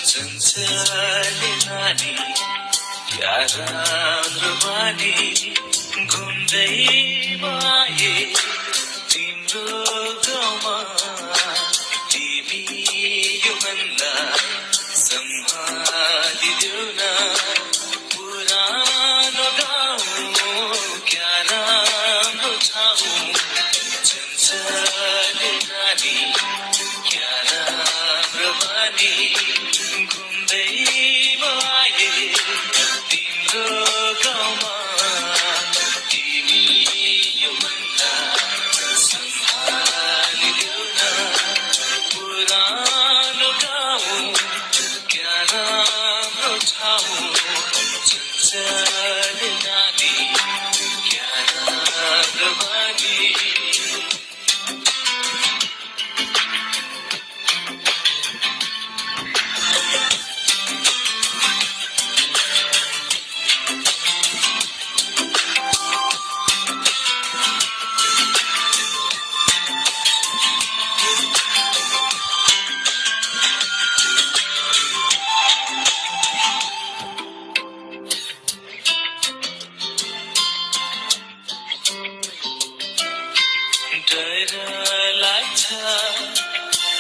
चञ्चले नानी क्या राम्रो बानी घुम्दै माए तिम्रो गाउँमा तिमी यो मनलाई सम्हालिदेऊ न पुरानो गाउँ क्या राम्रो ठाउँ चञ्चले नानी क्या राम्रो बानी घुम्दै माए तिम्रो गाउँमा तिमी यो मनलाई सम्हालिदेऊ न पुरानो गाउँ क्या राम्रो ठाउँ चञ्चले नानी क्या राम्रो बानी डर लाग्छ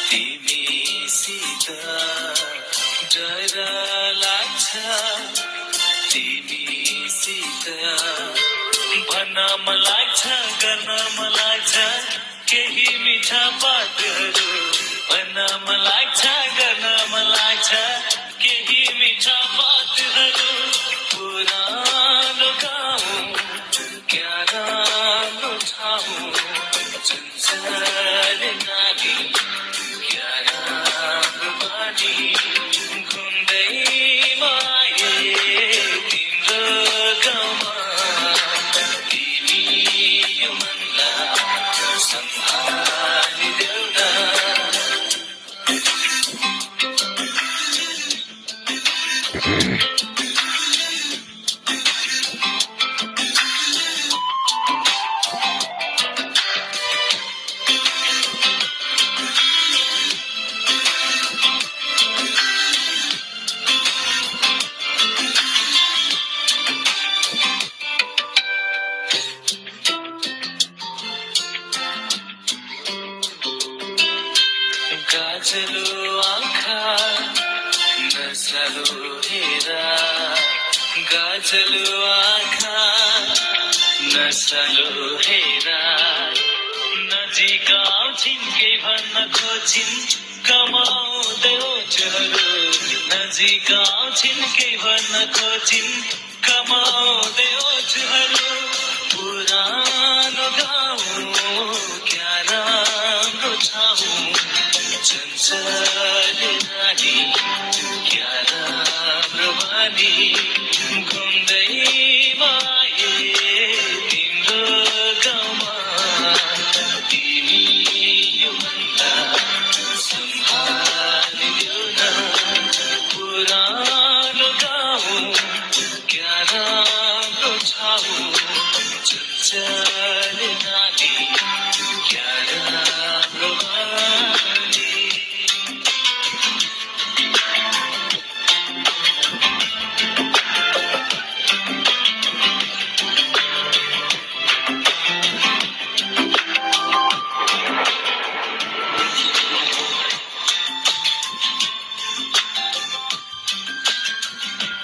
तिमीसित डर लाग्छ तिमीसित भन्न मन लाग्छ गर्न मन लाग्छ केही मिठा बातहरू भन्न मन लाग्छ गर्न मन लाग्छ केही मिठा बातहरू पुरानो गाउँ क्या राम्रो ठाउँ चञ्चले नानी क्या राम्रो बानी घुम्दै माए तिम्रो गाउँमा तिमी यो मनलाई सम्हालिदेऊ न गाजलो आँखा नसालो हेरा गाजलो आँखा नसालो हेरा नजिक आउँछिन् केही भन्न खोजिन् कमाउँदै ओठहरू नजिक आउँछिन् केही भन्न खोजिन् कमाउँदै ओठहरू पुरानो गाउँ क्या राम्रो ठाउँ चञ्चले